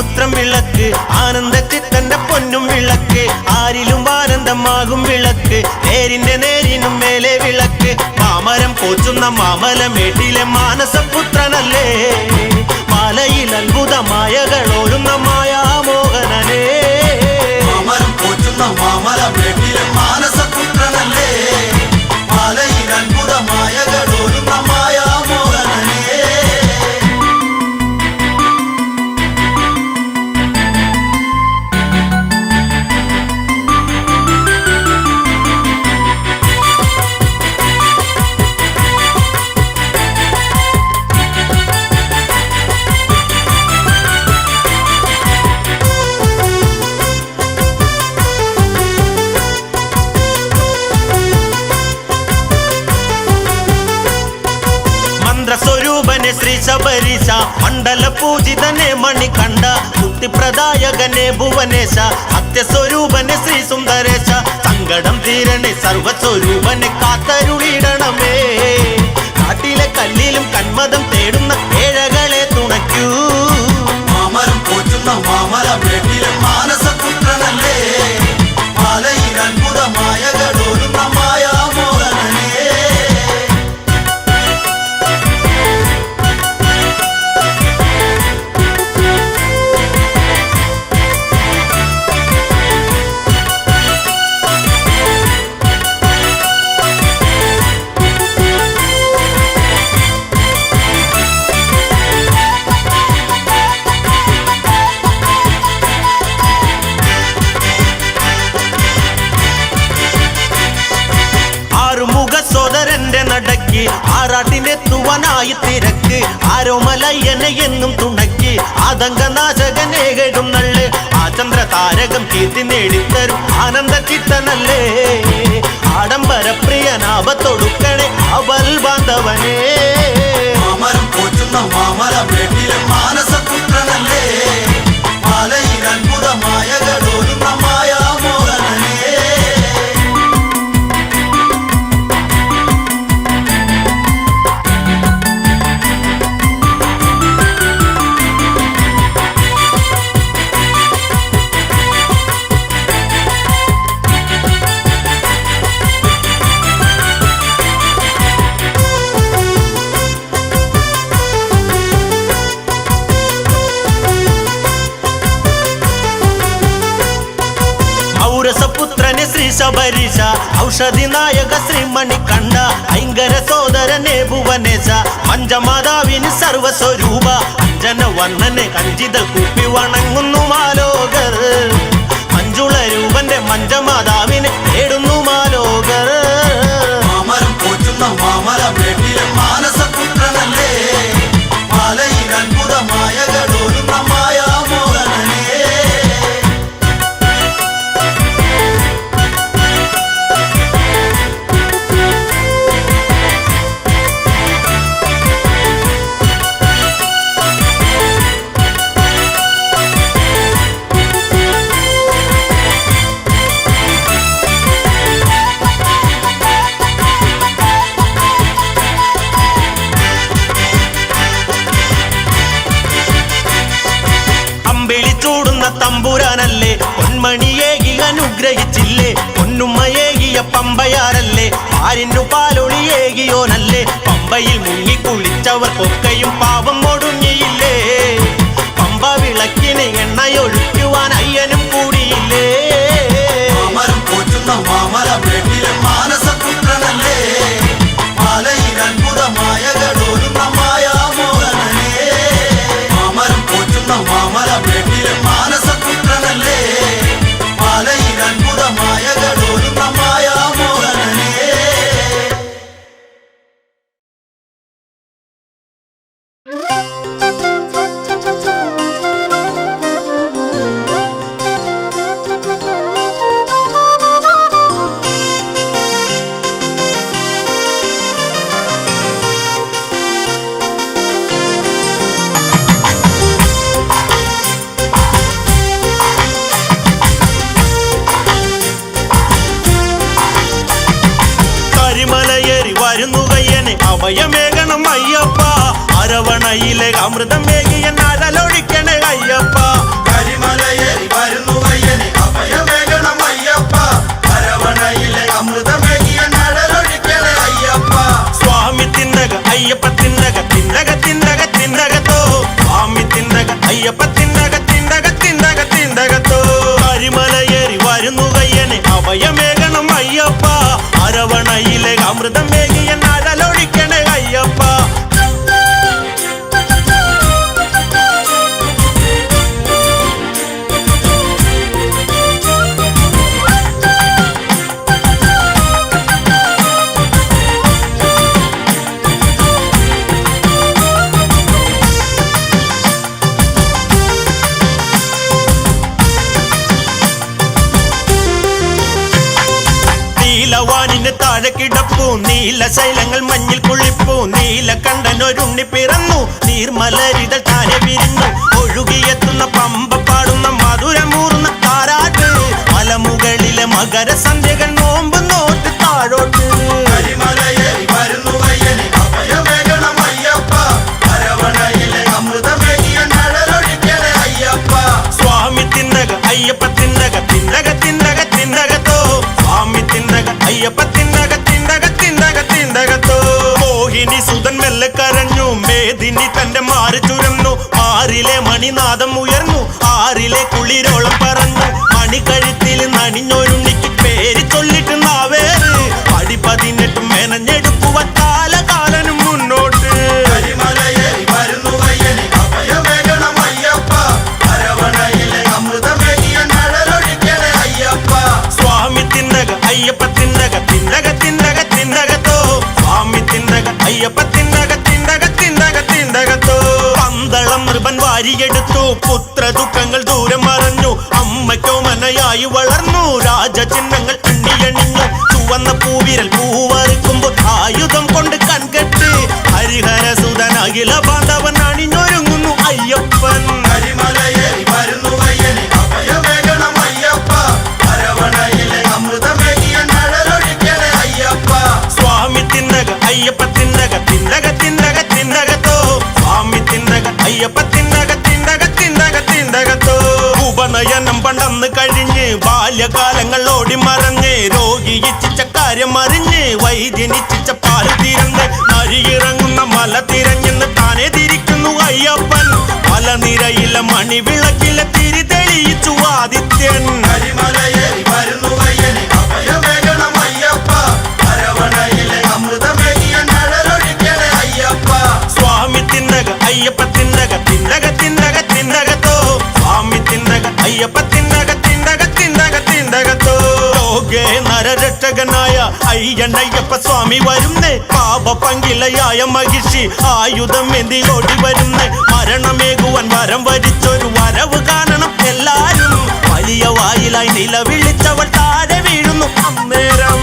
ഉത്രം വിളക്ക് ആനന്ദ ചിത്തന്റെ പൊന്നും വിളക്ക് ആരിലും ആനന്ദമാകും വിളക്ക് നേരിന്റെ നേരിനും മേലെ വിളക്ക് മാമരം പോച്ചുന്ന മാമലമേട്ടിലെ മാനസപുത്രനല്ലേ മാലയിൽ അത്ഭുതമായകളോരുന്ന മായാമോഹനനേ മാമരം പോച്ചുന്ന മാമലമേട്ടിലെ മാനസപുത്രനല്ലേ മാലയിൽ അത്ഭുതമായകളോരുന്ന മായാമോഹനനേ സ്വരൂപനെ ശ്രീ ശബരീശ മണ്ഡല പൂജിതനെ മണികണ്ഠ മുക്തിപ്രദായകനെ ഭുവനേശ സത്യസ്വരൂപനെ ശ്രീ സുന്ദരേശ സങ്കടം തീരണേ സർവസ്വരൂപനെ കാത്തരുളിടണമേ കാട്ടിലെ കല്ലിലും കന്മതം തേടുന്ന ഏഴകളെ തുണയ്ക്കൂ മാമരം പോച്ചുന്ന മാമലമേട്ടിലെ മാനസപുത്രനല്ലേ മാലയിൽ അത്ഭുതമായകളോരുന്ന മായാമോഹനനേ സോദരന്റെ നടക്കി ആറാട്ടിനെത്തുവാനായി തിരക്ക് ആരോമലയനെ എന്നും തുണക്കി ആതങ്കനാശകനെ എഴുന്നള്ള് ആ ചന്ദ്ര താരകം കീർത്തി നേടിത്തരും ആനന്ദ ചിത്തനല്ലേ ആഡംബര പ്രിയനാപത്തൊടുക്കണേ അവൽ ബാന്ധവനേ മാമരം പോച്ചുന്ന മാമലമേട്ടിലെ മാനസപുത്രനല്ലേ മാലയിൽ അത്ഭുതമായകളോരുന്ന മായാമോഹനനേ പുത്രനെ ശ്രീ ശബരീശ ഔഷധി നായക ശ്രീ മണികണ്ഠ ഐങ്കര സോദരനെ ഭുവനേശ പഞ്ചമാതാവിന് സർവസ്വരൂപ അഞ്ജന വർണ്ണനെ കഞ്ചിതൽ കൂപ്പി വണങ്ങുന്നു മാലോകർ മഞ്ജുള രൂപന്റെ മഞ്ചമാതാവിനെ തേടുന്നു മാലോകർ മാമരം പോച്ചുന്ന മാമലമേട്ടിലെ മാനസപുത്രനല്ലേ മാലയിൽ അത്ഭുതമായകളോരുന്ന മായാമോഹനനേ തമ്പുരാനല്ലേ പൊന്മണിയേകി അനുഗ്രഹിച്ചില്ലേ പൊന്നുമ്മയേകിയ പമ്പയാരല്ലേ പാരിന്നു പാലൊളിയേകിയോനല്ലേ പമ്പയിൽ മുങ്ങിക്കുളിച്ചവർക്കൊക്കെയും പാപം ഒടുങ്ങിയില്ലേ പമ്പ വിളക്കിന് എണ്ണയൊഴിക്കുവാൻ അയ്യനും കൂടിയില്ലേ മാമരം പോച്ചുന്ന മാമലമേട്ടിലെ മാനസപുത്രനല്ലേ മാലയിൽ അത്ഭുതമായകളോരുന്ന മായാമോഹനനേ മാമരം പോച്ചുന്ന മാമലമേട്ടിലെ മാനസപുത്രനല്ലേ മാലയിൽ അത്ഭുതമായകളോരുന്ന മായാമോഹനനേ അഭയമേകണം അയ്യപ്പ അരവണയിലെ അമൃതം മേകിയ നരലൊഴിക്കണേ അയ്യപ്പ അഭയമേകണം അയ്യപ്പ അരവണയിലെ അമൃതമേകിയ നഴലൊഴിക്കണേ അയ്യപ്പ നീലവാനിന് താഴെ കിടപ്പു നീലശൈലങ്ങൾ മഞ്ഞിൽ കുളിപ്പു നീലകണ്ഠനൊരുണ്ണി പിറന്നു നീർമലരിതൾ താരെ വിരിഞ്ഞു ഒഴുകിയെത്തുന്ന പമ്പ പാടുന്ന മധുരമൂർന്ന താരാട്ട് മലമുകളിലെ മകരസന്ധ്യകൾ നോമ്പ് നോട്ട് താഴോട്ട് സ്വാമി തിന്നക അയ്യപ്പ തിന്നക തിന്നക തിന്നക തിന്നകത്തോ സ്വാമി തിന്നക അയ്യപ്പ തിന്നക തിന്നക തിന്നക തിന്നകത്തോ മോഹിനി സുതൻ മെല്ലെ കരഞ്ഞു മേദിനി തന്റെ മാറി ചുരന്നു ആറിലെ മണിനാദം ഉയർന്നു ആറിലെ കുളിരോളം പറഞ്ഞു മണിക്കഴുത്തിൽ നണിഞ്ഞൊരുണ്ണിക്ക് പേര് ചൊല്ലിട്ട് നാവേറ് അടി 18 മെനഞ്ഞെടുക്കുവ കാലകാലനും മുന്നോട്ട് സ്വാമി തിന്നക അയ്യപ്പ തിന്നക തിന്നക തിന്നക തിന്നകത്തോ സ്വാമി തിന്നക അയ്യപ്പ തിന്നക തിന്നക തിന്നക തിന്നകത്തോ പന്തളം നൃപൻ വാരിയെടുത്തു പുത്ര ദുഃഖങ്ങൾ ദൂരം മറഞ്ഞു അമ്മയ്ക്കോ മനയായി വളർന്നു രാജചിഹ്നങ്ങൾ അണിയണിഞ്ഞു ചുവന്ന പൂവിരൽ പൂവറുക്കുമ്പോൾ ആയുധം കൊണ്ട് കൺകെട്ട് ഹരിഹര സുതൻ അഖില ബാന്ധവൻ അണിഞ്ഞൊരുങ്ങുന്നു അയ്യപ്പൻ സ്വാമി തിന്നക അയ്യപ്പ തിന്നക തിന്നക തിന്നക തിന്നകത്തോ സ്വാമി തിന്നക അയ്യപ്പ തിന്നക തിന്നക തിന്നക തിന്നകത്തോ ഉപനയനം പണ്ടന്ന് കഴിഞ്ഞ് ബാല്യകാലങ്ങൾ ഓടി മറഞ്ഞ് രോഗി ഇച്ഛിച്ച കാര്യം അറിഞ്ഞ് വൈദ്യനിച്ഛിച്ച പാല് തിരന്ന് നരിയിറങ്ങുന്ന മല തിരഞ്ഞെന്ന് താനെ തിരിക്കുന്നു അയ്യപ്പൻ മലനിരയിലെ മണിവിളക്കിലെ തിരി തെളിയിച്ചു ആദിത്യൻ സ്വാമി തിന്നക അയ്യപ്പ തിന്നക തിന്നക തിന്നക തിന്നകത്തോ സ്വാമി തിന്നക അയ്യപ്പ തിന്നക തിന്നക തിന്നക തിന്നകത്തോ ലോകേ നരരക്ഷകനായ അയ്യനയ്യപ്പ സ്വാമി വരുന്നേ പാപ പങ്കിലയായ മഹിഷി ആയുധം എന്തി ഓടി വരുന്നേ മരണമേകുവൻ വരം വരിച്ചൊരു വരവ് കാണണം എല്ലാരും വലിയ വായിലായി നിലവിളിച്ചവൾ താഴെ വീഴുന്നു അന്നേരം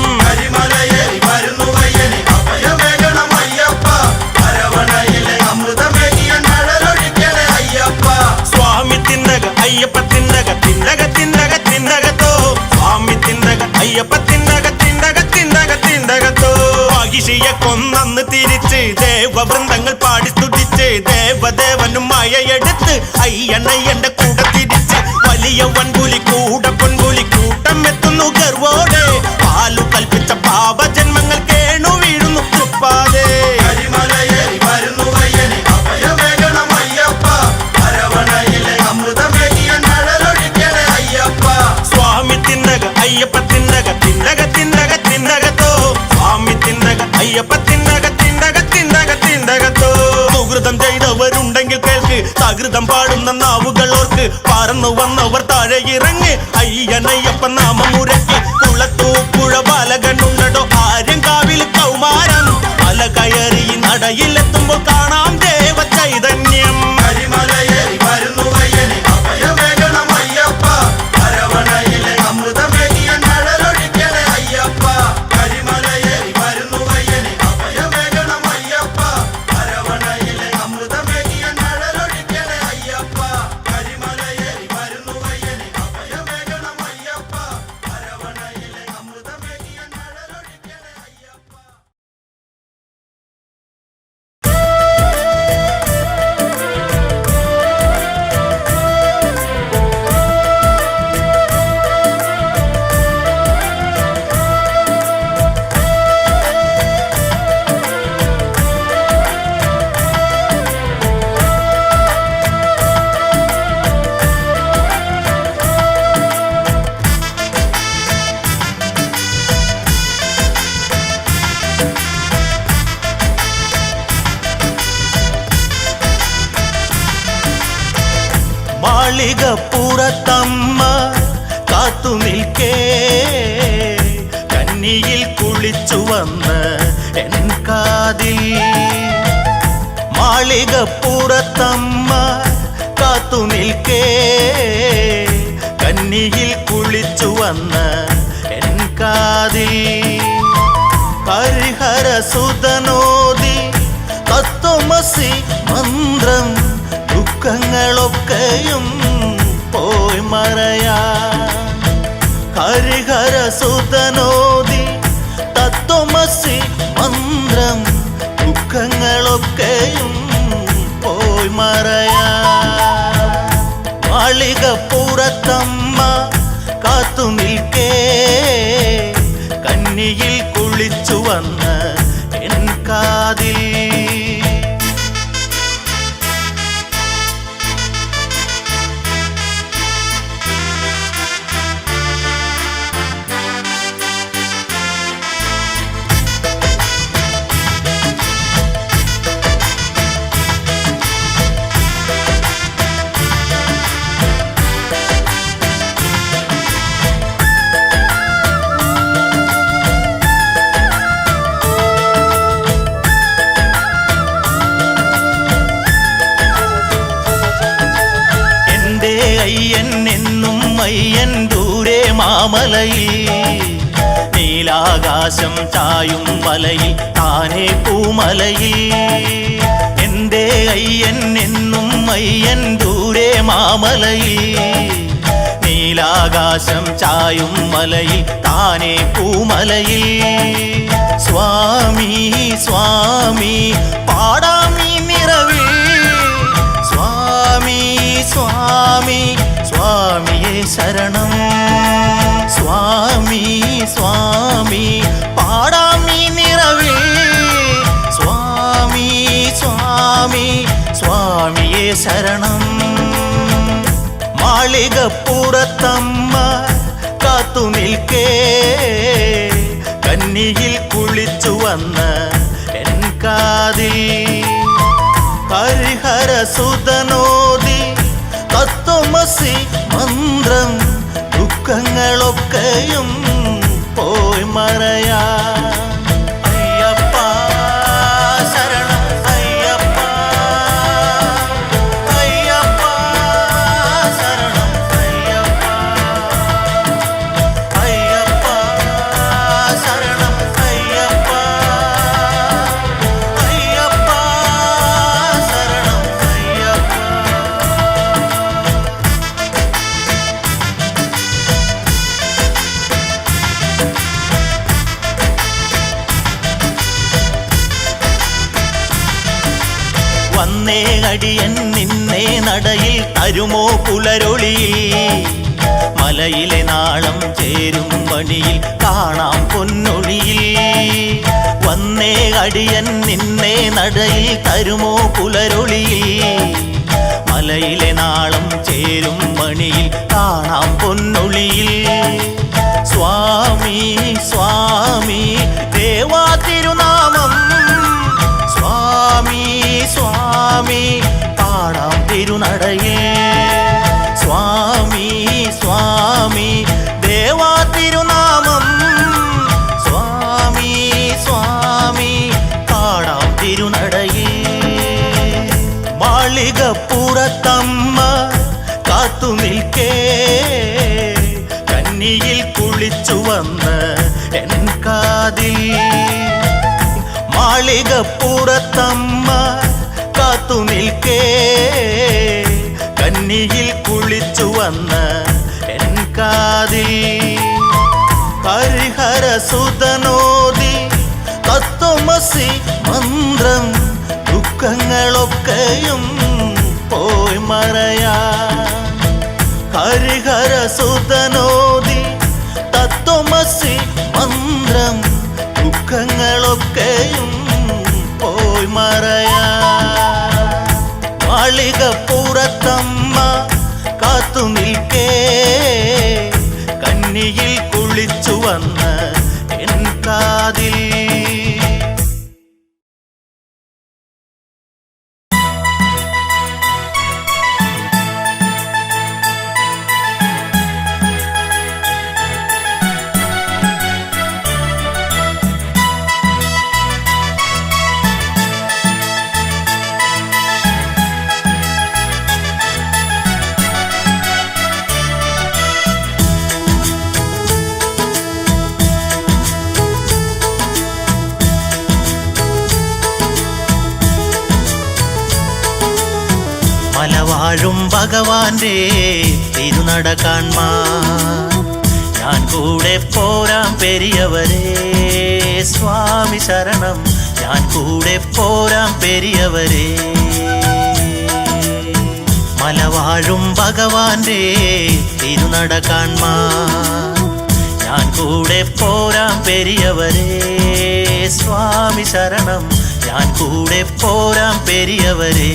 സ്വാമി തിന്നക അയ്യപ്പ തിന്നക തിന്നക തിന്നക തിന്നകത്തോ സ്വാമി തിന്നക അയ്യപ്പ തിന്നക തിന്നക തിന്നക തിന്നകത്തോ മഹിഷിയെ കൊന്നന്ന് തിരിച്ച് ദേവവൃന്ദങ്ങൾ പാടി സ്തുതിച്ച് ദേവദേവനും മായയെടുത്ത് അയ്യണ്ണയ്യന്റെ കൂടെ തിരിച്ച് വലിയ വൻപുലി കൂടെ പൊൻപുലി കൂട്ടം എത്തുന്നു ഗർവോടെ പാലു കൽപ്പിച്ച പാപജന്മങ്ങൾ കേണു വീഴുന്നു തൃപ്പാതെ സ്വാമി തിന്നക അയ്യപ്പ തിന്നക തിന്നക തിന്നക തിന്നകത്തോ സ്വാമി തിന്നക അയ്യപ്പ തിന്നക തിന്നക തിന്നക തിന്നകത്തോ സുഹൃതം ചെയ്തവരുണ്ടെങ്കിൽ കേൾക്ക് സകൃതം പാടുന്ന നാവുകളോർക്ക് പറന്നു വന്നവർ താഴെ ഇറങ്ങി അയ്യനയ്യപ്പ നാമം മുരക്കി കുളത്തൂപ്പുഴ ബാലകണ്ണുണ്ടോ ആര്യങ്കാവിൽ കൗമാരം മല കയറി നടയിലെത്തുമ്പോൾ കാണാം ദേവ ചൈതന്യം കരിമലയേറി മാളികപ്പുറത്തമ്മ കാത്തു നിൽക്കേ കന്നിയിൽ കുളിച്ചു വന്ന് എൻ കാതിൽ മാളികപ്പുറത്തമ്മ കാത്തു നിൽക്കേ കന്നിയിൽ കുളിച്ചു വന്ന് എൻ കാതിൽ ഹരിഹര സുതനോദി തത്വമസി മന്ത്രം ദുഃഖങ്ങളൊക്കെയും പോയി മറയാ ഹരിഹര സുതനോദി തത്വമസി മന്ത്രം ദുഃഖങ്ങളൊക്കെയും പോയി മറയാ മാളികപ്പുറത്തമ്മ കാത്തു നിൽക്കേ കന്നിയിൽ കുളിച്ചു വന്ന് എൻ കാതിൽ അയ്യൻ എന്നും അയ്യൻ ദൂരെ മാമലയിൽ നീലാകാശം ചായും മലയിൽ താനേ പൂമലയിൽ എൻ്റെ അയ്യൻ എന്നും അയ്യൻ ദൂരെ മാമലയിൽ നീലാകാശം ചായും മലയിൽ താനേ പൂമലയിൽ സ്വാമി സ്വാമി പാടാമീ നിറവിൽ സ്വാമി സ്വാമി സ്വാമിയേ ശരണം സ്വാമി സ്വാമി പാടാമീ നിറവിൽ സ്വാമി സ്വാമി സ്വാമിയേ ശരണം മാളികപ്പുറത്തമ്മ കാത്തു നിൽക്കേ കന്നിയിൽ കുളിച്ചു വന്ന് എൻ കാതിൽ ഹരിഹര സുതനോദി തത്വമസി മന്ത്രം ദുഃഖങ്ങളൊക്കെയും പോയി മറയാ അയ്യപ്പ ശരണം അയ്യപ്പ അയ്യപ്പ ശരണം അയ്യപ്പ അയ്യപ്പ ശരണം അയ്യപ്പ അയ്യപ്പ ശരണം അയ്യപ്പ വന്നേ അടിയൻ നിന്നെ നടയിൽ തരുമോ പുലരൊളിയിൽ മലയിലെ നാളം ചേരും വഴിയിൽ കാണാം പൊന്നൊളിയിൽ വന്നേ അടിയൻ നിന്നെ നടയിൽ തരുമോ പുലരൊളിയിൽ മലയിലെ നാളം ചേരും മണിയിൽ കാണാം പൊന്നൊളിയിൽ സ്വാമി സ്വാമി ദേവാ തിരുനാമം സ്വാമി സ്വാമി പാടാം തിരുനടയിൽ സ്വാമി സ്വാമി ദേവാ തിരുനാമം സ്വാമി സ്വാമി പാടാം തിരുനടയിൽ മാളികപ്പുറത്തമ്മ കാത്തു നിൽക്കേ കന്നിയിൽ കുളിച്ചു വന്ന് എൻ കാതിൽ മാളികപ്പുറത്തമ്മ കാത്തു നിൽക്കേ കന്നിയിൽ കുളിച്ചു വന്ന് എൻ കാതിൽ ഹരിഹര സുതനോദി തത്വമസി മന്ത്രം ദുഃഖങ്ങളൊക്കെയും പോയി മറയാ ഹരിഹര സുതനോദി തത്വമസി മന്ത്രം ദുഃഖങ്ങളൊക്കെയും പോയി മറയാ മാളികപ്പുറത്തമ്മ കാത്തു നിൽക്കേ കന്നിയിൽ കുളിച്ചു വന്ന് എൻ കാതിൽ ഭഗവാന്റെ തിരുനട കാൺമാൻ ഞാൻ കൂടെ പോരാം പെരിയവരേ സ്വാമി ശരണം ഞാൻ കൂടെ പോരാം പെരിയവരേ മലവാഴും ഭഗവാന്റെ തിരുനട കാൺമാൻ ഞാൻ കൂടെ പോരാം പെരിയവരേ സ്വാമി ശരണം ഞാൻ കൂടെ പോരാം പെരിയവരേ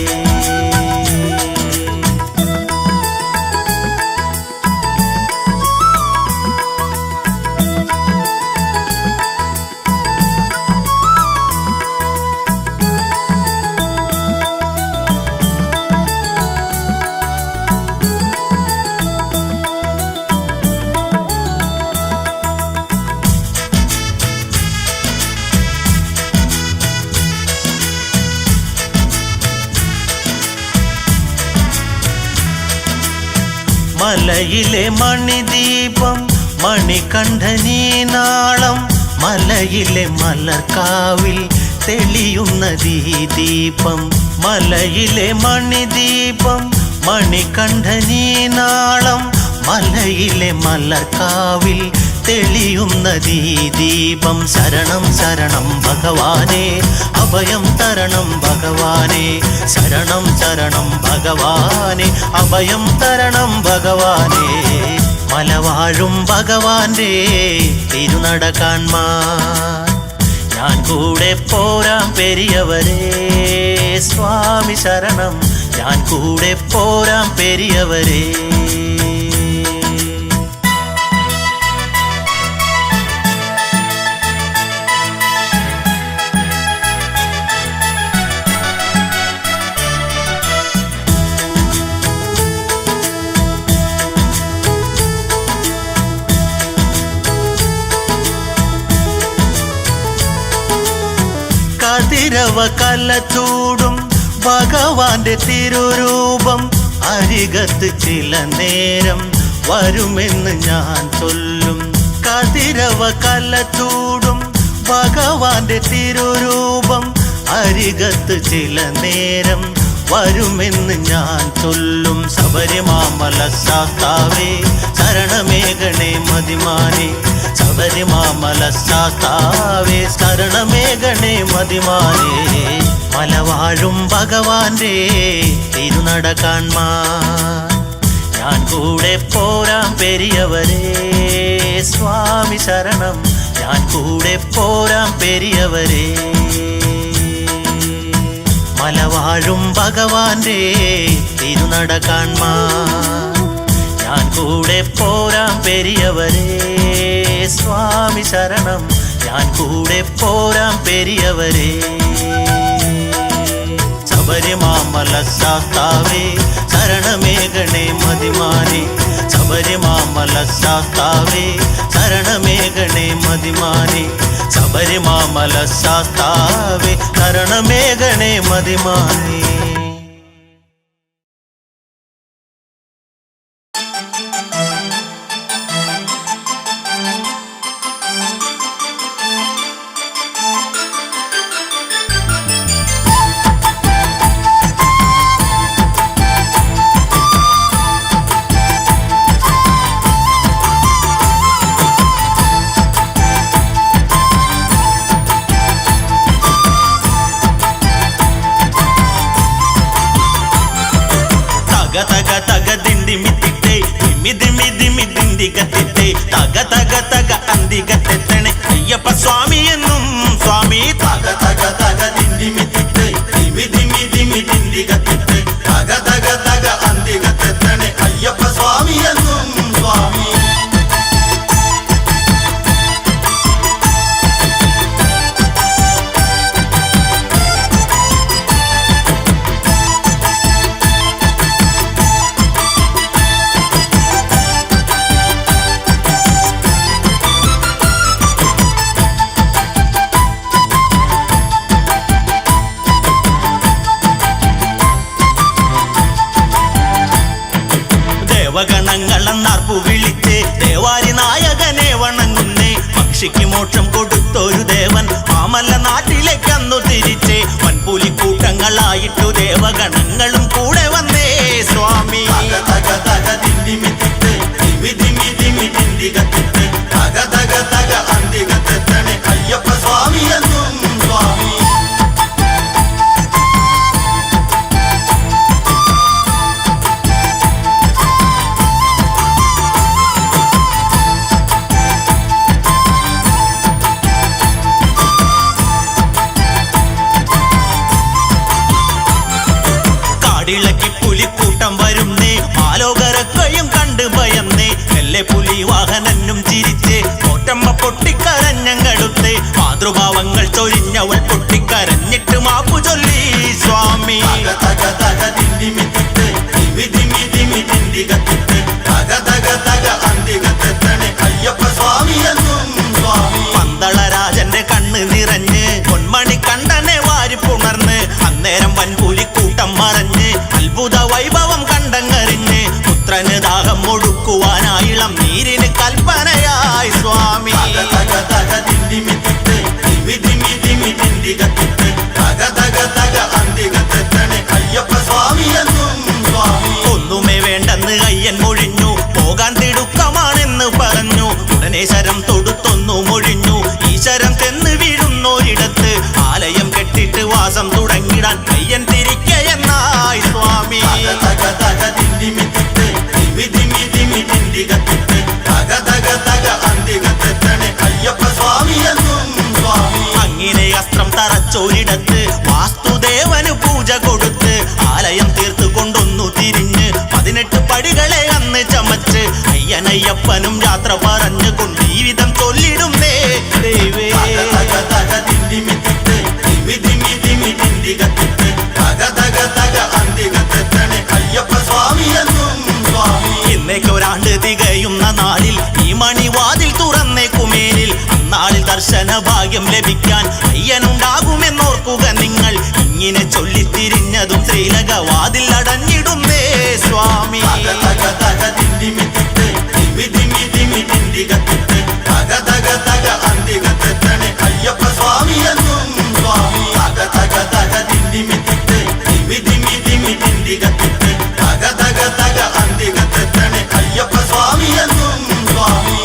മലയിലെ മണിദീപം മണികണ്ഠനീ നാളം മലയിലെ മലർക്കാവിൽ തെളിയുന്നതീ ദീപം മലയിലെ മണിദീപം മണികണ്ഠനീ നാളം മലയിലെ മലർക്കാവിൽ തെളിയുന്നതീ ദീപം ശരണം ശരണം ഭഗവാനേ അഭയം തരണം ഭഗവാനേ ശരണം ശരണം ഭഗവാനേ അഭയം തരണം ഭഗവാനേ മലവാഴും ഭഗവാന്റെ തിരുനട കാൺമാൻ ഞാൻ കൂടെ പോരാം പെരിയവരേ സ്വാമി ശരണം ഞാൻ കൂടെ പോരാം പെരിയവരേ കതിരവ കലച്ചൂടും ഭഗവാന്റെ തിരുരൂപം അരികത്ത് ചില നേരം വരുമെന്ന് ഞാൻ ചൊല്ലും കതിരവ കലച്ചൂടും ഭഗവാന്റെ തിരുരൂപം അരികത്ത് ചില നേരം വരുമെന്ന് ഞാൻ ചൊല്ലും ശബരിമാമല ശാസ്താവേ ശരണമേഘണേ മതിമാനേ ശബരിമാമല ശാസ്താവേ ശരണമേഘണേ മതിമാനേ മലവാഴും ഭഗവാന്റെ തിരുനട കാൺമാൻ ഞാൻ കൂടെ പോരാം പെരിയവരേ സ്വാമി ശരണം ഞാൻ കൂടെ പോരാം പെരിയവരേ മലവാഴും ഭഗവാന്റെ തിരുനട കാൺമാൻ ഞാൻ കൂടെ പോരാം പെരിയവരേ സ്വാമി ശരണം ഞാൻ കൂടെ പോരാം പെരിയവരേ ശബരിമാമല ശാസ്താവേ ശരണമേഘണേ മതിമാനേ ശബരിമാമല ശാസ്താവേ ശരണമേഘണേ മതിമാനേ ശബരിമാമല ശാസ്താവേ ശരണമേഘണേ മതിമാനേ അയ്യപ്പ സ്വാമി എന്നും സ്വാമി തക തക തക ദിന്ദിമിത്തിട്ട് ദിമി ദിമി ദിമി ദിന്ദികത്തിട്ട് തക തക തക അന്തികത്തെത്തണേ അയ്യപ്പ സ്വാമി എന്നും സ്വാമി ദേവഗണങ്ങളെന്നാർപ്പു വിളിച്ച് ദേവാരി നായകനെ വണങ്ങുന്നേ പക്ഷിക്ക് മോക്ഷം കൊടുത്തൊരു ദേവൻ മാമല്ല നാട്ടിലേക്കന്നു തിരിച്ച് വൻപുലിക്കൂട്ടങ്ങളായിട്ടു ദേവഗണങ്ങളും കൂടെ വന്നേ സ്വാമി. തക തക തക ദിണ്ടിമിത്തിട്ട് ദിമി ദിമി ദിമി ദിണ്ടികത്തിട്ട് തക തക തക അന്തികത്തെത്തണേ അയ്യപ്പ സ്വാമി എന്നും സ്വാമി. കാടിളക്കി പുലിക്കൂട്ടം വരുന്നേ, ആലോകരക്കയും കണ്ട് ഭയന്നേ, എല്ലെ പുലി വാഹനനും ചിരിച്ചേ, തോറ്റമ്മ പൊട്ടിക്കരഞ്ഞങ്ങടുത്തേ, മാതൃഭാവങ്ങൾ ചൊരിഞ്ഞവൾ പൊട്ടിക്കരഞ്ഞിട്ട് മാപ്പു ചൊല്ലി സ്വാമി. തക തക തക ദിണ്ടിമിത്തിട്ട് ദിമി ദിമി ദിമി ദിണ്ടികത്തിട്ട് തക തക തക അന്തികത്തെത്തണേ അയ്യപ്പ സ്വാമി എന്നും സ്വാമി. പന്തളരാജന്റെ കണ്ണ് നിറഞ്ഞ് പൊന്മണി കണ്ടനെ വാരിപ്പുണർന്ന്, അന്നേരം വൻപുലിക്കൂട്ടം മറഞ്ഞ് അത്ഭുത വൈഭവം കണ്ടങ്ങറിഞ്ഞ്, പുത്രന് ദാഹം ഒടുക്കുവാനായിളം നീരിന് കൽപ്പനയായി സ്വാമി. തക തക തക ദിണ്ടിമിത്തിട്ട് ദിമി ദിമി ദിമി ദിണ്ടികത്തിട്ട് തക തക തക അന്തികത്തെത്തണേ അയ്യപ്പ സ്വാമി എന്നും സ്വാമി. ഒന്നുമേ വേണ്ടെന്ന് അയ്യൻ മൊഴിഞ്ഞു, പോകാൻ തിടുക്കമാണെന്ന് പറഞ്ഞു, ഉടനെ ശരം തൊടുത്തൊന്നു മൊഴിഞ്ഞു, ഈശ്വരം ചെന്ന് വീഴുന്നോരിടത്ത് ആലയം കെട്ടിട്ട് വാസം തുടങ്ങിടാൻ അയ്യൻ തിരിക്കയെന്നായി സ്വാമി. തക തക തക ദിണ്ടിമിത്തിട്ട് ദിമി ദിമി ദിമി ദിണ്ടികത്തിട്ട് തക തക തക അന്തികത്തെത്തണേ അയ്യപ്പ സ്വാമി എന്നും സ്വാമി. അങ്ങനെ അസ്ത്രം തറച്ചോരിടത്ത് വാസ്തുദേവന് പൂജ കൊടുത്ത്, ആലയം തീർത്തു കൊണ്ടൊന്നു തിരിഞ്ഞ് 18 പടികളെ അന്ന് ചമച്ച്, അയ്യനയ്യപ്പനും യാത്ര പറഞ്ഞു കൊണ്ട് ജീവിതം ചൊല്ലിടുന്നേ ദൈവേ. തക തക തക ദിണ്ടിമിത്തിട്ട് ദിമി ദിമി ദിമി ദിണ്ടികത്തിട്ട് തക തക തക അന്തികത്തെത്തണേ അയ്യപ്പ സ്വാമി എന്നും സ്വാമി. ഇന്നേക്കൊരാണ്ട് തികയുന്ന നാളിൽ ഈ മണിവാതിൽ തുറന്നേ കുമേലിൽ, അന്നാളിൽ ദർശന ഭാഗ്യം ലഭിക്കാൻ അയ്യനുണ്ടാകുമെന്നോർക്കുക നിങ്ങൾ. ഇങ്ങനെ ചൊല്ലിത്തിരിഞ്ഞതും ശ്രീലകവാതിൽ അടഞ്ഞിടുന്നേ സ്വാമി. തക തക തക ദിണ്ടിമിത്തിട്ട് ദിമി ദിമി ദിമി ദിണ്ടികത്തിട്ട് തക തക തക അന്തികത്തെത്തണേ അയ്യപ്പ സ്വാമി എന്നും സ്വാമി. തക തക തക ദിണ്ടിമിത്തിട്ട് ദിമി ദിമി ദിമി ദിണ്ടികത്തിട്ട് തക തക തക അന്തികത്തെത്തണേ അയ്യപ്പ സ്വാമി എന്നും സ്വാമി.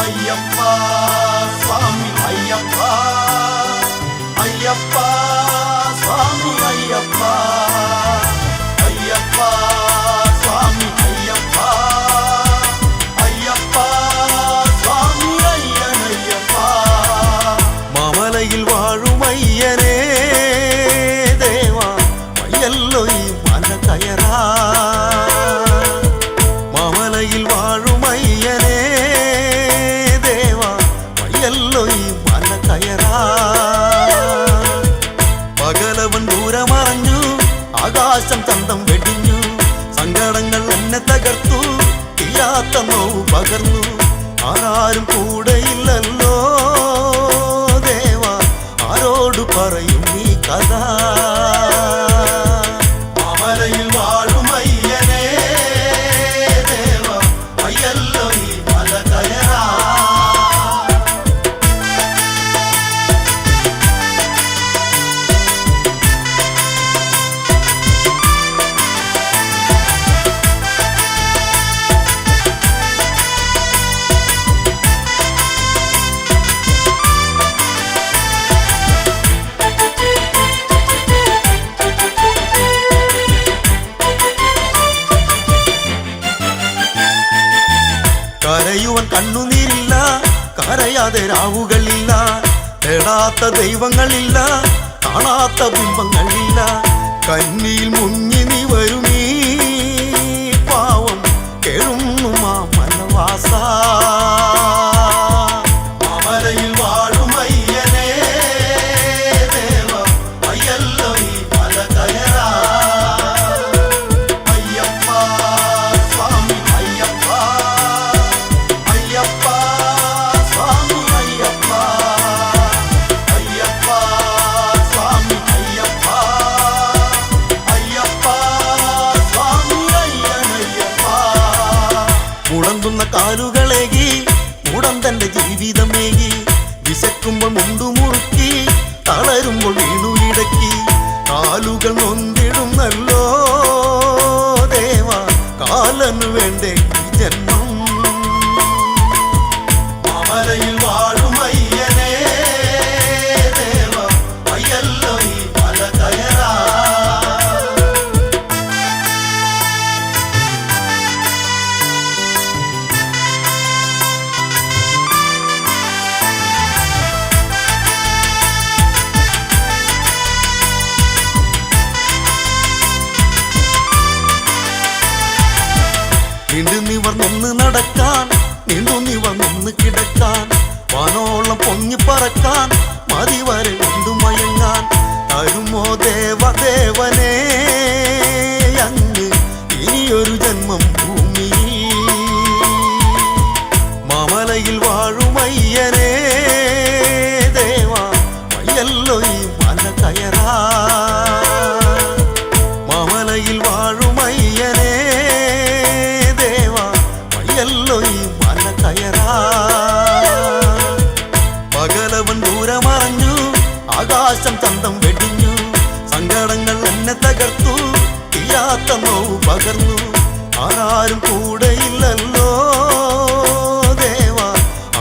അയ്യപ്പ സ്വാമി അയ്യപ്പ അയ്യപ്പ സ്വാമി അയ്യപ്പ അയ്യപ്പ സ്വാമി അയ്യപ്പ അയ്യപ്പ സ്വാമി അയ്യനയ്യപ്പ. മാമലയിൽ വാഴുമയ്യനേ ദേവാ വയ്യല്ലോ ഈ മല കയറാ. മാമലയിൽ വാഴുമയ്യനേ ദേവാ വയ്യല്ലോ ഈ മല കയറാ. പകലവൻ ദൂരമറഞ്ഞു, ആകാശം ചന്തം വെടിഞ്ഞു, സങ്കടങ്ങൾ എന്നെ തകർത്തു, തീരാത്ത നോവ് പകർന്നു, ആരാരും കൂടെയില്ലല്ലോ ദേവാ, ആരോട് പറയും ഈ കഥ. മാമലയിൽ വാഴുമയ്യനേ ദേവാ വയ്യല്ലോ ഈ മല കയറാ. കരയുവൻ കണ്ണുനീരില്ല, കരയാതെ രാവുകളില്ല, തേടാത്ത ദൈവങ്ങളില്ല, കാണാത്ത ബിംബങ്ങളില്ല, കന്നിയിൽ മുങ്ങി നീ വരുമീ പാവം കേഴുന്നു മാമലവാസ. മാമലയിൽ വാഴുമയ്യനേ ദേവാ വയ്യല്ലോ ഈ മല കയറാ. അയ്യപ്പ സ്വാമി മുടന്തന്റെ ജീവിതമേകി വിശക്കുമ്പോൾ മുണ്ടുമുറുക്കി തളരുമ്പോൾ വീണുയിടക്കി കാലുകൾ നൊന്തിടുന്നല്ലോ ദേവ കാലന് വേണ്ടേ ഈ ജന്മം മാമലയിൽ വാഴും അയ്യനേ ദേവ വയ്യല്ലോ ഈ മല കയറാ നീണ്ടു നിവർന്നൊന്ന് നടക്കാൻ നീണ്ടു നിവർന്നൊന്ന് കിടക്കാൻ വാനോളം പൊങ്ങി പറക്കാൻ മതി വരെ കൊണ്ടുമയങ്ങാൻ തരുമോ ദേവദേവനേ അങ്ങ് ഇനിയൊരു ജന്മം ഭൂമിയിൽ മാമലയിൽ വാഴുമയ്യനേ ദേവ വയ്യല്ലോ ഈ മല കയറാ മാമലയിൽ വാഴുമയ്യനേ വയ്യല്ലോ ഈ മല കയറാ പകലവൻ ദൂരമറഞ്ഞു ആകാശം ചന്തം വെടിഞ്ഞു സങ്കടങ്ങൾ എന്നെ തകർത്തു തീരാത്ത നോവ് പകർന്നു ആരാരും കൂടെയില്ലല്ലോ ദേവ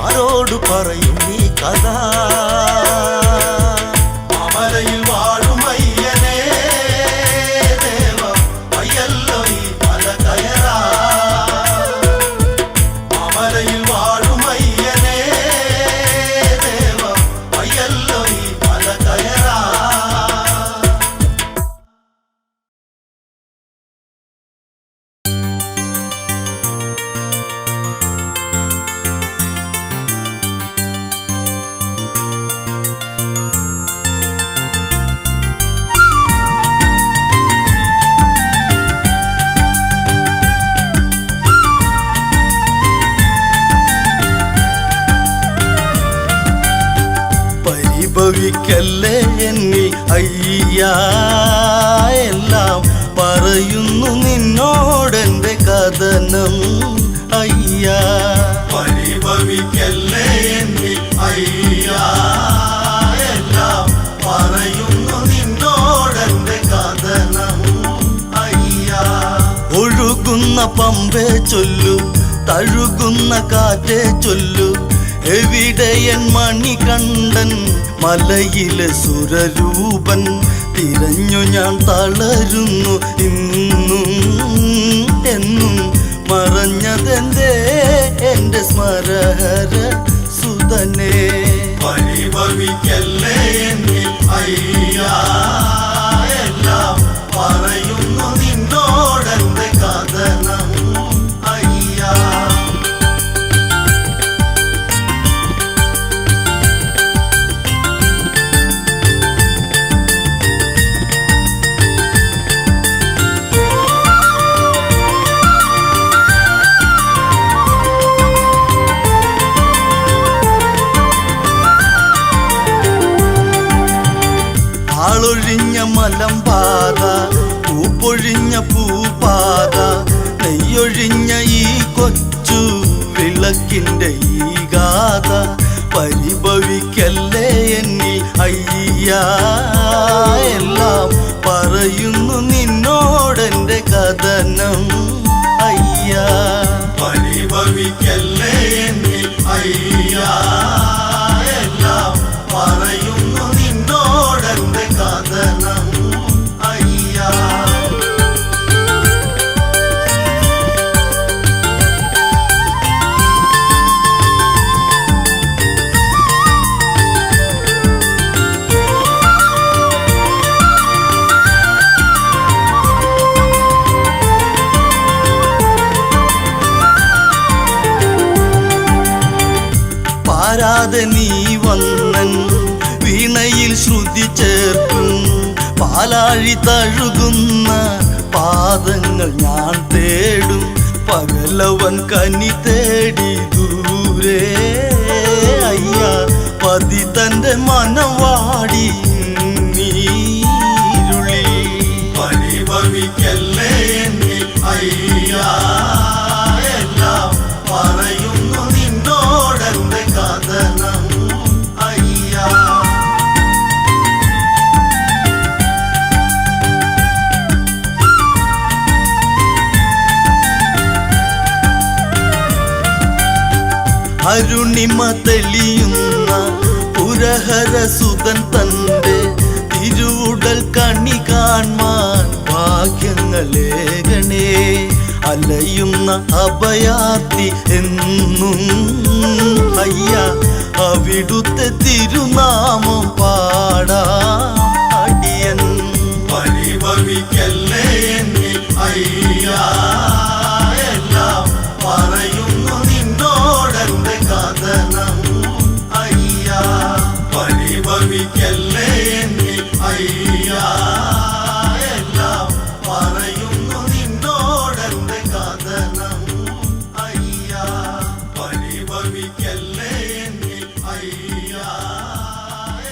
ആരോട് പറയും ഈ കഥ മാമലയിൽ വാഴും അയ്യനേ ദേവ വയ്യല്ലോ ഈ മല കയറാ മാമലയിൽ വാഴും അയ്യനേ ദേവ വയ്യല്ലോ ഈ മല കയറാ പരിഭവിക്കല്ലേ എന്നിൽ അയ്യാ എല്ലാം പറയുന്നു നിന്നോടെന്റെ കഥനം അയ്യാ പരിഭവിക്കല്ലേ എന്നിൽ അയ്യാ എല്ലാം പറയുന്നു നിന്നോടെന്റെ കഥനം അയ്യാ ഒഴുകുന്ന പമ്പേ ചൊല്ലു തഴുകുന്ന കാറ്റേ ചൊല്ലു എവിടെയൻ മണികണ്ഠൻ മലയിലെ സുരരൂപൻ തിരഞ്ഞു ഞാൻ തളരുന്നു ഇന്നും എന്നും മറഞ്ഞതെന്തേ എന്റെ സ്മരഹര സുതനേ പരിഭവിക്കല്ലേ എന്നിൽ അയ്യാ എല്ലാം പറയുന്നു നിന്നോടെന്റെ കഥനം അയ്യാ ആളൊഴിഞ്ഞ മലമ്പാത പൂപ്പൊഴിഞ്ഞ പൂപാത നെയ്യൊഴിഞ്ഞ ഈ കൊച്ചു വിളക്കിൻ്റെ ഈ ഗാഥ പരിഭവിക്കല്ലേ എന്നിൽ അയ്യാ എല്ലാം പറയുന്നു നിന്നോടെന്റെ കഥനം അയ്യാ പരിഭവിക്കല്ലേ എന്നിൽ അയ്യാ എല്ലാം പറയുന്നു നിന്നോടെന്റെ കഥനം അയ്യാ പാരാതെ നീ വന്നൻ വീണയിൽ ശ്രുതി ചേർക്കും പാലാഴി തഴുകുന്ന പാദങ്ങൾ ഞാൻ തേടും പകലവൻ കനി തേടി ദൂരെ അയ്യാ പതി തന്റെ മനവാടി നീരുളി പരിഭവിക്കല്ലേ എന്നിൽ അയ്യാ എല്ലാം പറയുന്നു നിന്നോടെന്റെ അരുണിമ തെളിയുന്ന പുരഹരസുതൻ തന്റെ തിരുവുടൽ കണി കാൺമാൻ ഭാഗ്യങ്ങളേകണേ. അലയുന്ന അഭയാർത്ഥി എന്നും അയ്യ അവിടുത്തെ തിരുനാമം പാടാം അടിയൻ. പരിഭവിക്കല്ലേ എന്നിൽ അയ്യാ, എല്ലാം പറയുന്നു നിന്നോടെന്റെ കഥനം അയ്യാ. പരിഭവിക്കല്ലേ എന്നിൽ അയ്യാ, എല്ലാം പറയുന്നു നിന്നോടെന്റെ കഥനം അയ്യാ. പരിഭവിക്കല്ലേ എന്നിൽ അയ്യാ,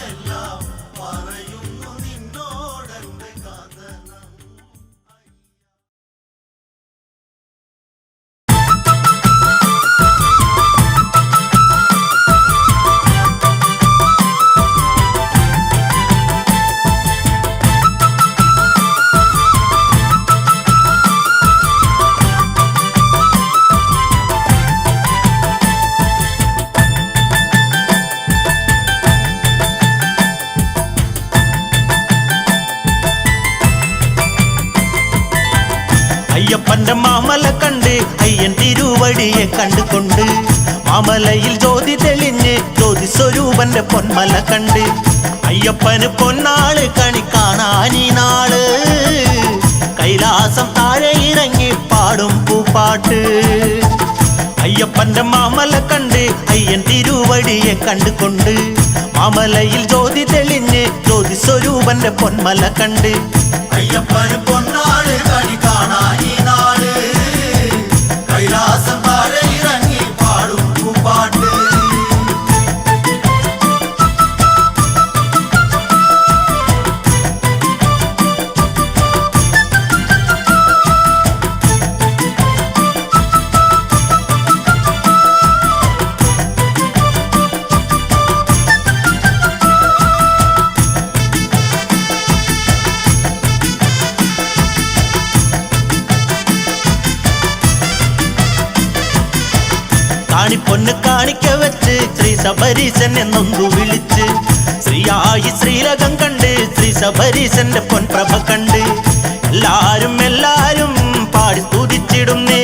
എല്ലാം പറയുന്നു നിന്നോടെന്റെ കഥനം. അയ്യപ്പന്റെ മാമല കണ്ട് അയ്യൻ തിരുവടിയെ കണ്ടുകൊണ്ട് മാമലയിൽ ജ്യോതി തെളിഞ്ഞ് ജ്യോതി സ്വരൂപന്റെ പൊന്മല കണ്ട് അയ്യപ്പന് പൊന്നാള് കണി കാണാനീ നാള് കൈലാസം താഴെ ഇറങ്ങി പാടും പൂപ്പാട്ട്. അയ്യപ്പന്റെ മാമല കണ്ട് അയ്യൻ തിരുവടിയെ കണ്ടുകൊണ്ട് മാമലയിൽ ജ്യോതി തെളിഞ്ഞ് ജ്യോതി സ്വരൂപന്റെ പൊന്മല കണ്ട് അയ്യപ്പന് പൊന്നാള് കണി കാണാനീ നാള് കൈലാസം താഴെ ഇറങ്ങി പാടും പൂപ്പാട്ട്. കാണിപ്പൊന്ന് കാണിക്ക വെച്ച് ശ്രീ ശബരീശൻ എന്നൊന്നു വിളിച്ച് ശ്രീയായി ശ്രീലകം കണ്ട് ശ്രീ ശബരീശന്റെ പൊൻപ്രഭ കണ്ട് എല്ലാരും പാടി സ്തുതിച്ചിടുന്നേ.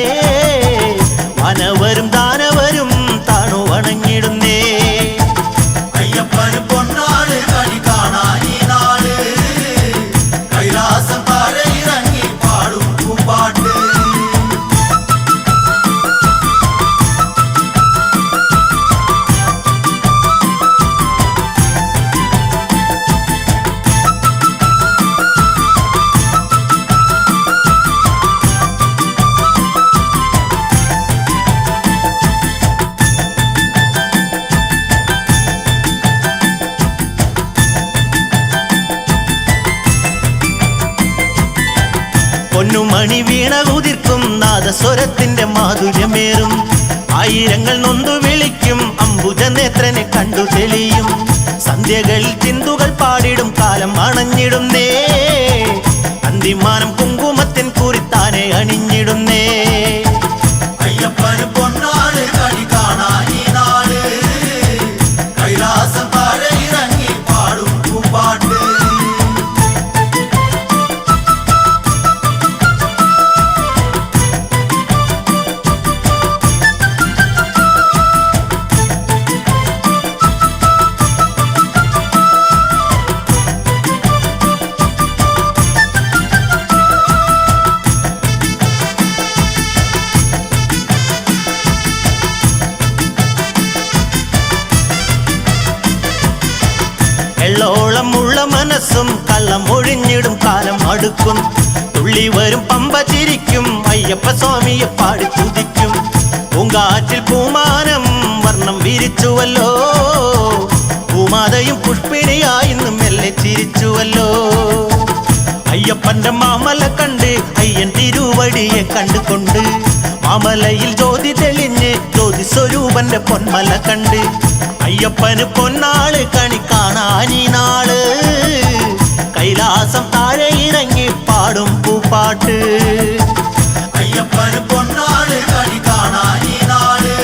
വാനവരും ദാനവരും താണു വണങ്ങിടുന്നേ. അയ്യപ്പന് പൊന്നാള് കണി കാണാനീ നാള് കൈലാസം താഴെ ഇറങ്ങി പാടും പൂപ്പാട്ട്. പൊന്നുമണി വീണ ഉതിർക്കും നാദസ്വരത്തിന്റെ മാധുര്യമേറും ആയിരങ്ങൾ നൊന്തു വിളിക്കും അംബുജനേത്രനെ കണ്ടു തെളിയും സന്ധ്യകളിൽ ചിന്തുകൾ പാടിടും കാലം അണഞ്ഞിടുന്നേ. അന്തിമാനം കുങ്കുമത്തിൻ കുറിത്താനെ അണിഞ്ഞിടുന്നേ. അയ്യപ്പന് പൊന്നാള് കണി കാണാനീ നാള് കൈലാസം താഴെ ഇറങ്ങി പാടും പൂപ്പാട്ട്. എള്ളോളമുള്ള മനസ്സും കള്ളം ഒഴിഞ്ഞിടും കാലം അടുക്കും തുള്ളി വരും പമ്പ ചിരിക്കും അയ്യപ്പ സ്വാമിയെ പാടി തുതിക്കും. പൂങ്കാറ്റിൽ പൂമാനം വർണ്ണം വിരിച്ചുവല്ലോ പൂമാതയും പുഷ്പിണിയായി ഇന്ന് മെല്ലെ ചിരിച്ചുവല്ലോ. അയ്യപ്പന്റെ മാമല കണ്ട് അയ്യൻ തിരുവടിയെ കണ്ടുകൊണ്ട് മാമലയിൽ ജ്യോതി തെളിഞ്ഞ് ജ്യോതി സ്വരൂപന്റെ പൊന്മല കണ്ട് അയ്യപ്പന് പൊന്നാള് കണി കാണാനീ നാള് കൈലാസം താഴെ ഇറങ്ങി പാടും പൂപ്പാട്ട്. അയ്യപ്പന് പൊന്നാള് കണി കാണാനീ നാള്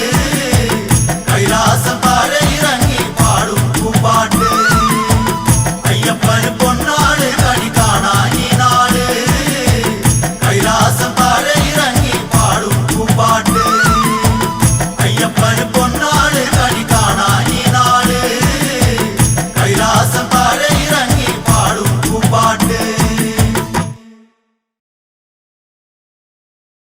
അയ്യപ്പന്